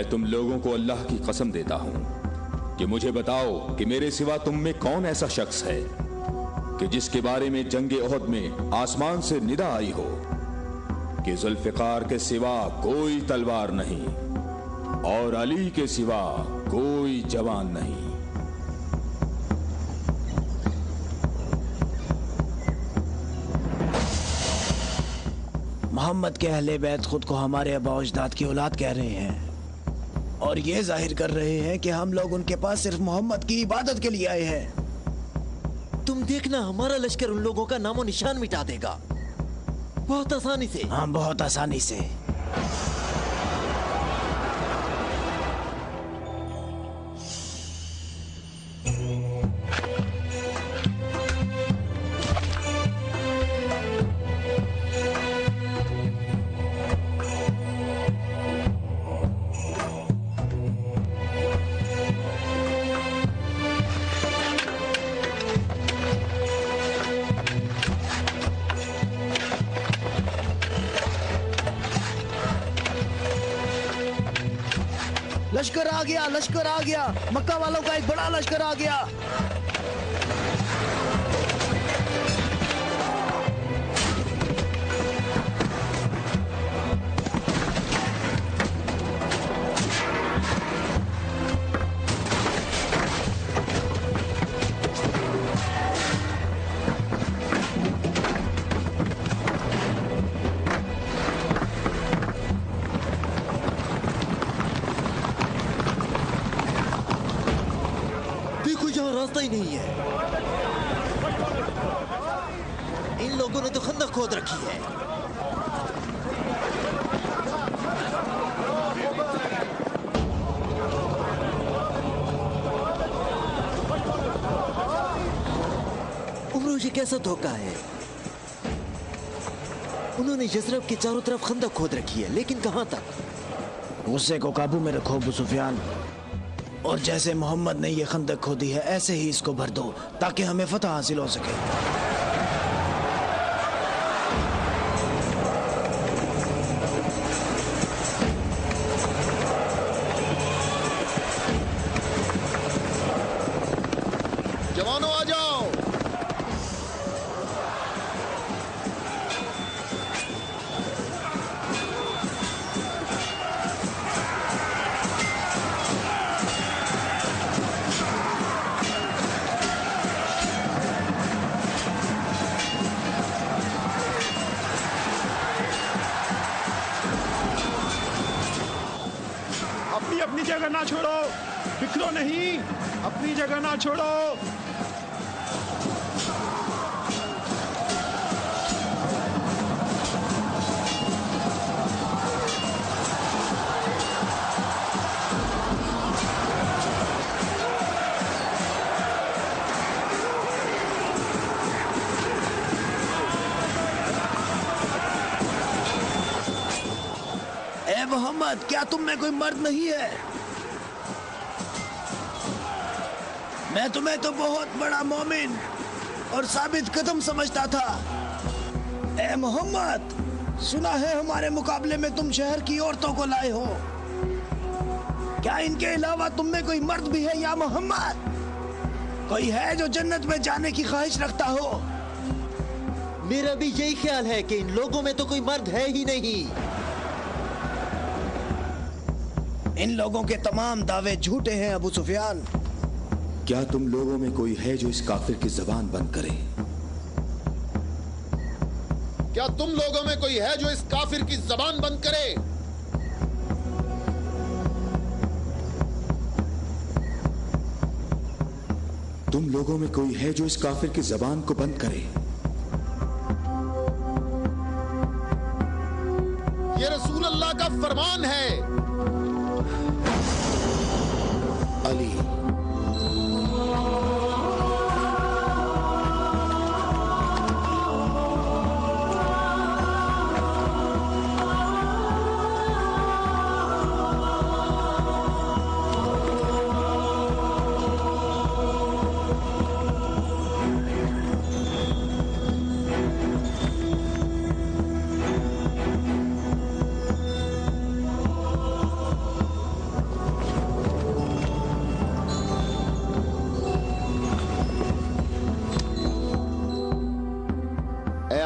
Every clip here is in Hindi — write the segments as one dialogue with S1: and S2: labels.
S1: मैं तुम लोगों को अल्लाह की कसम देता हूं कि मुझे बताओ कि मेरे सिवा तुम में कौन ऐसा शख्स है कि जिसके बारे में जंगे ओहद में आसमान से निदा आई हो कि जुल्फिकार के सिवा कोई तलवार नहीं और अली के सिवा कोई जवान नहीं।
S2: मोहम्मद के अहले बैत खुद को हमारे आबा अजदाद की औलाद कह रहे हैं और ये जाहिर कर रहे हैं कि हम लोग उनके पास सिर्फ मोहम्मद की इबादत के लिए आए हैं।
S3: तुम देखना, हमारा लश्कर उन लोगों का नामो निशान मिटा देगा, बहुत आसानी से।
S2: हाँ, बहुत आसानी से। लश्कर आ गया, लश्कर आ गया, मक्का वालों का एक बड़ा लश्कर आ गया।
S3: रास्ता ही नहीं है। इन लोगों ने तो खंदक खोद रखी है। उमरो, ये कैसा धोखा है? उन्होंने यसरब के चारों तरफ खंदक खोद रखी है, लेकिन कहां तक?
S2: गुस्से को काबू में रखो अबू सुफियान, और जैसे मोहम्मद ने ये खंदक खोदी है ऐसे ही इसको भर दो ताकि हमें फतह हासिल हो सके।
S4: जवानों आ जाओ।
S5: अपनी जगह ना छोड़ो, बिखरो नहीं, अपनी जगह ना छोड़ो।
S2: ए मोहम्मद, क्या तुम में कोई मर्द नहीं है? मैं तुम्हें तो बहुत बड़ा मोमिन और साबित कदम समझता था। ए मोहम्मद, सुना है हमारे मुकाबले में तुम शहर की औरतों को लाए हो। क्या इनके अलावा तुम में कोई मर्द भी है या मोहम्मद? कोई है जो जन्नत में जाने की ख्वाहिश रखता हो?
S3: मेरा भी यही ख्याल है कि इन लोगों में तो कोई मर्द है ही नहीं।
S2: इन लोगों के तमाम दावे झूठे हैं अबू सुफियान।
S1: क्या तुम लोगों में कोई है जो इस काफिर की जबान बंद करे?
S4: क्या तुम लोगों में कोई है जो इस काफिर की जबान बंद करे?
S1: तुम लोगों में कोई है जो इस काफिर की जबान को बंद करे?
S4: ये रसूल अल्लाह का फरमान है।
S1: अली,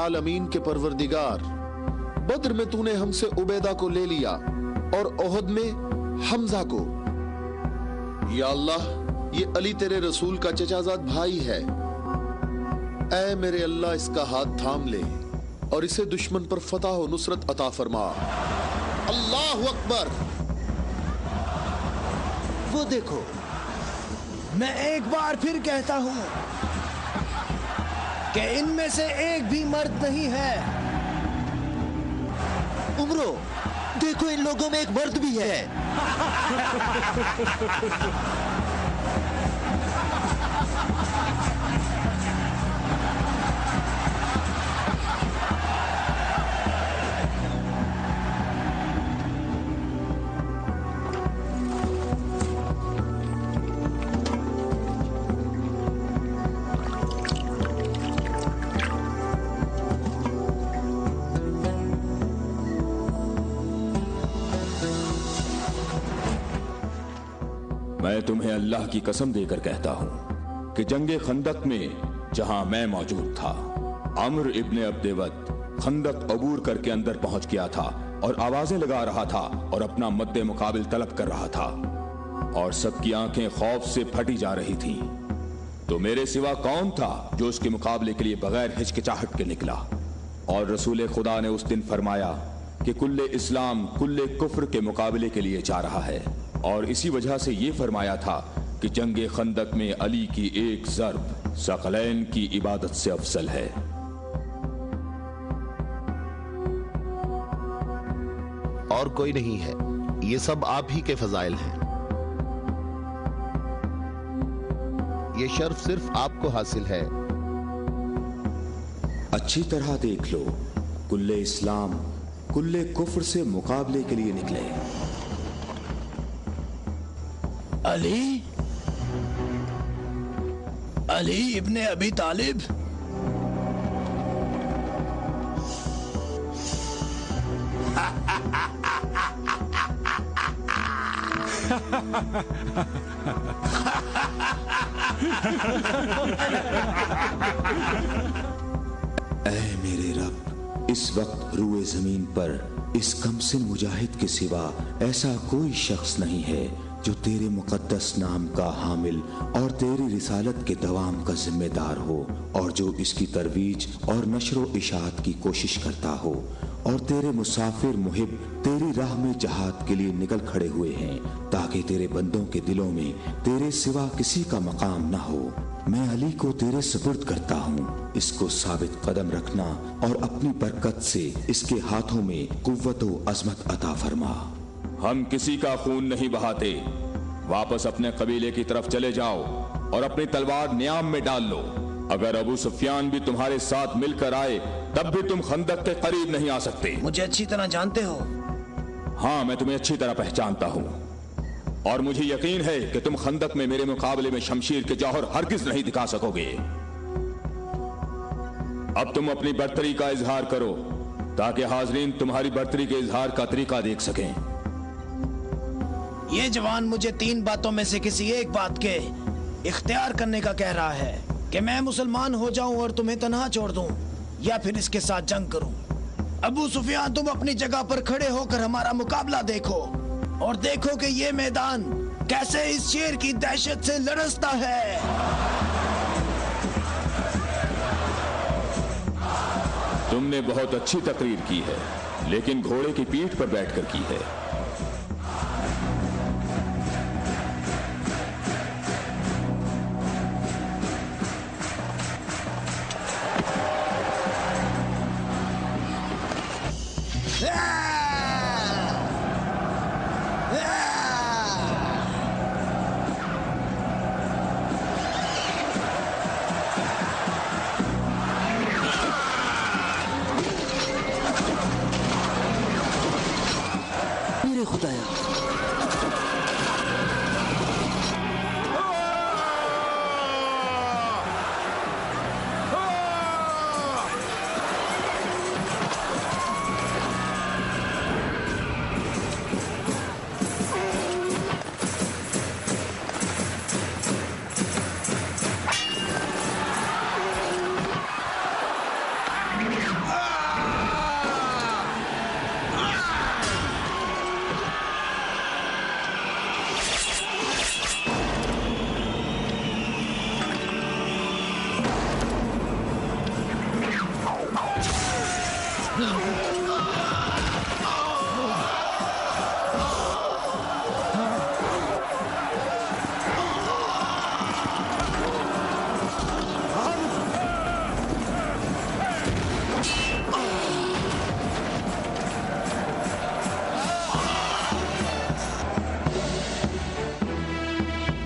S4: आलमीन के परवरदिगार, बद्र में तूने हमसे उबैदा को ले लिया और ओहद में हमजा को। या अल्लाह, ये अली तेरे रसूल का चचाजाद भाई है। ऐ मेरे अल्लाह, इसका हाथ थाम ले और इसे दुश्मन पर फतह और नुसरत अता फरमा। अल्लाहु अकबर।
S3: वो देखो,
S2: मैं एक बार फिर कहता हूं कि इनमें से एक भी मर्द नहीं है।
S3: उमरो, देखो इन लोगों में एक मर्द भी है।
S1: मैं तुम्हें अल्लाह की कसम देकर कहता हूं कि जंगे खंदक में जहां मैं मौजूद था, अम्र इब्ने अब्देवत खंदक अबूर करके अंदर पहुंच गया था और आवाजें लगा रहा था और अपना मद्दे मुकाबिल तलब कर रहा था और सबकी आंखें खौफ से फटी जा रही थी। तो मेरे सिवा कौन था जो उसके मुकाबले के लिए बगैर हिचकिचाहट के निकला? और रसूल खुदा ने उस दिन फरमाया कि कुल्ले इस्लाम कुल्ले कुफ्र के मुकाबले के लिए जा रहा है। और इसी वजह से ये फरमाया था कि जंगे खंदक में अली की एक ज़र्ब सकलैन की इबादत से अफजल है।
S4: और कोई नहीं है, ये सब आप ही के फजाइल हैं। ये शर्फ सिर्फ आपको हासिल है।
S1: अच्छी तरह देख लो, कुल्ले इस्लाम कुल्ले कुफ्र से मुकाबले के लिए निकले।
S2: अली, अली इब्ने अबी तालिब।
S1: ऐ मेरे रब, इस वक्त रूए जमीन पर इस कमसिन मुजाहिद के सिवा ऐसा कोई शख्स नहीं है जो तेरे मुकद्दस नाम का हामिल और तेरी रिसालत के दवाम का जिम्मेदार हो, और जो इसकी तरवीज और नशरो इशात की कोशिश करता हो, और तेरे मुसाफिर मुहिब तेरी राह में जहाद के लिए निकल खड़े हुए हैं ताकि तेरे बंदों के दिलों में तेरे सिवा किसी का मकाम न हो। मैं अली को तेरे सुपुर्द करता हूँ, इसको साबित कदम रखना और अपनी बरकत से इसके हाथों में कुव्वत व अजमत अता फरमा। हम किसी का खून नहीं बहाते। वापस अपने कबीले की तरफ चले जाओ और अपनी तलवार न्याम में डाल लो। अगर अबू सुफियान भी तुम्हारे साथ मिलकर आए तब भी तुम खंदक के करीब नहीं आ सकते।
S2: मुझे अच्छी तरह जानते हो?
S1: हाँ, मैं तुम्हें अच्छी तरह पहचानता हूँ और मुझे यकीन है कि तुम खंदक में मेरे मुकाबले में शमशीर के जौहर हरगिज नहीं दिखा सकोगे। अब तुम अपनी बर्तरी का इजहार करो ताकि हाजरीन तुम्हारी बर्तरी के इजहार का तरीका देख सकें।
S2: ये जवान मुझे 3 बातों में से किसी एक बात के इख्तियार करने का कह रहा है कि मैं मुसलमान हो जाऊं और तुम्हें तन्हा छोड़ दूं, या फिर इसके साथ जंग करूं। अबू सुफियान, तुम अपनी जगह पर खड़े होकर हमारा मुकाबला देखो और देखो कि ये मैदान कैसे इस शेर की दहशत से लरसता है।
S1: तुमने बहुत अच्छी तकरीर की है, लेकिन घोड़े की पीठ पर बैठकर की है।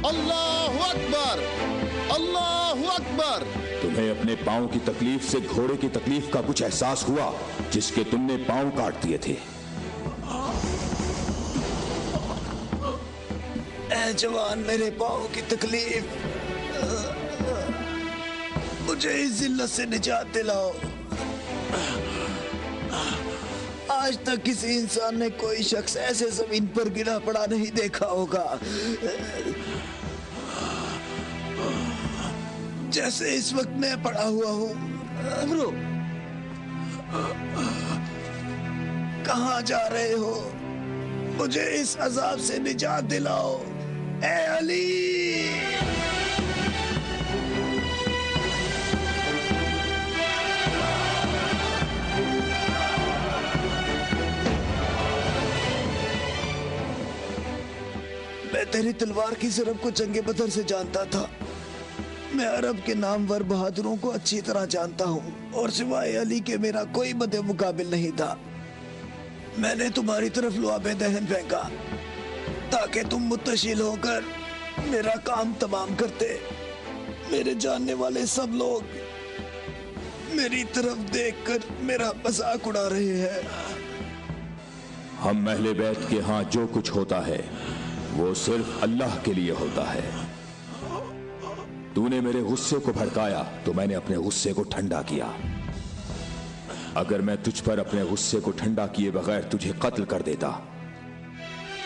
S4: अल्लाहु अकबर, अल्लाहु अकबर।
S1: तुम्हें अपने पांव की तकलीफ से घोड़े की तकलीफ का कुछ एहसास हुआ जिसके तुमने पांव काट दिए थे?
S2: ऐ जवान, मेरे पाँव की तकलीफ, मुझे इस जिल्लत से निजात दिलाओ। आज तक किसी इंसान ने कोई शख्स ऐसे जमीन पर गिरा पड़ा नहीं देखा होगा जैसे इस वक्त मैं पड़ा हुआ हूँ।
S3: अमरो,
S2: कहाँ जा रहे हो? मुझे इस अजाब से निजात दिलाओ, ए अली। मैं तेरी तलवार की ज़रब को जंगे बदर से जानता था। मैं अरब के नामवर बहादुरों को अच्छी तरह जानता हूँ और सिवाय अली के मेरा कोई मदे मुकाबिल नहीं था। मैंने तुम्हारी तरफ लुआबे दहन फेंका ताकि तुम मुत्तशिल होकर मेरा काम तमाम करते। मेरे जानने वाले सब लोग मेरी तरफ देखकर मेरा मजाक उड़ा रहे हैं।
S1: हम अहले बैत के यहाँ जो कुछ होता है वो सिर्फ अल्लाह के लिए होता है। तूने मेरे गुस्से को भड़काया तो मैंने अपने गुस्से को ठंडा किया। अगर मैं तुझ पर अपने गुस्से को ठंडा किए बगैर तुझे कत्ल कर देता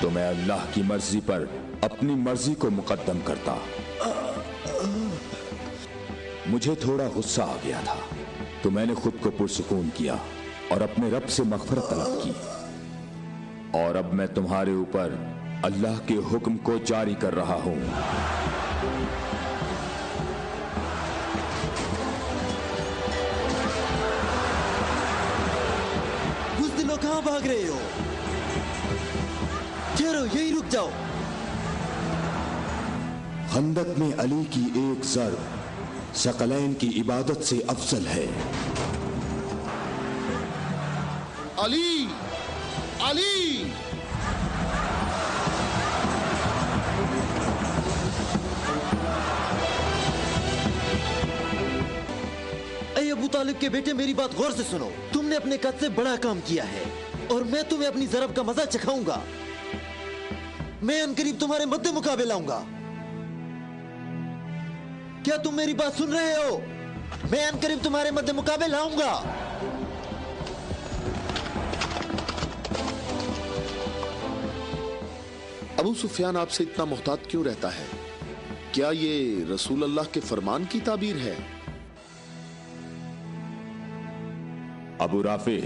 S1: तो मैं अल्लाह की मर्जी पर अपनी मर्जी को मुकद्दम करता। मुझे थोड़ा गुस्सा आ गया था तो मैंने खुद को पुरसुकून किया और अपने रब से मग़फ़िरत तलब की। और अब मैं तुम्हारे ऊपर अल्लाह के हुक्म को जारी कर रहा हूं।
S3: बुज़दिलो, कहां भाग रहे हो? ठहरो, यहीं रुक जाओ।
S1: खंदक में अली की एक ज़र्ब सकलैन की इबादत से अफजल है।
S4: अली, अली।
S3: ऐ अबू तालिब के बेटे, मेरी बात गौर से सुनो। तुमने अपने कद से बड़ा काम किया है और मैं तुम्हें अपनी ज़रब का मजा चखाऊंगा। मैं अनकरीब तुम्हारे मद्दे मुकाबले लाऊंगा। क्या तुम मेरी बात सुन रहे हो? मैं अनकरीब तुम्हारे मद्दे मुकाबले लाऊंगा।
S4: अबू सुफियान आपसे इतना मोहतात क्यों रहता है? क्या ये रसूल अल्लाह के फरमान की ताबीर है?
S1: अबू राफे,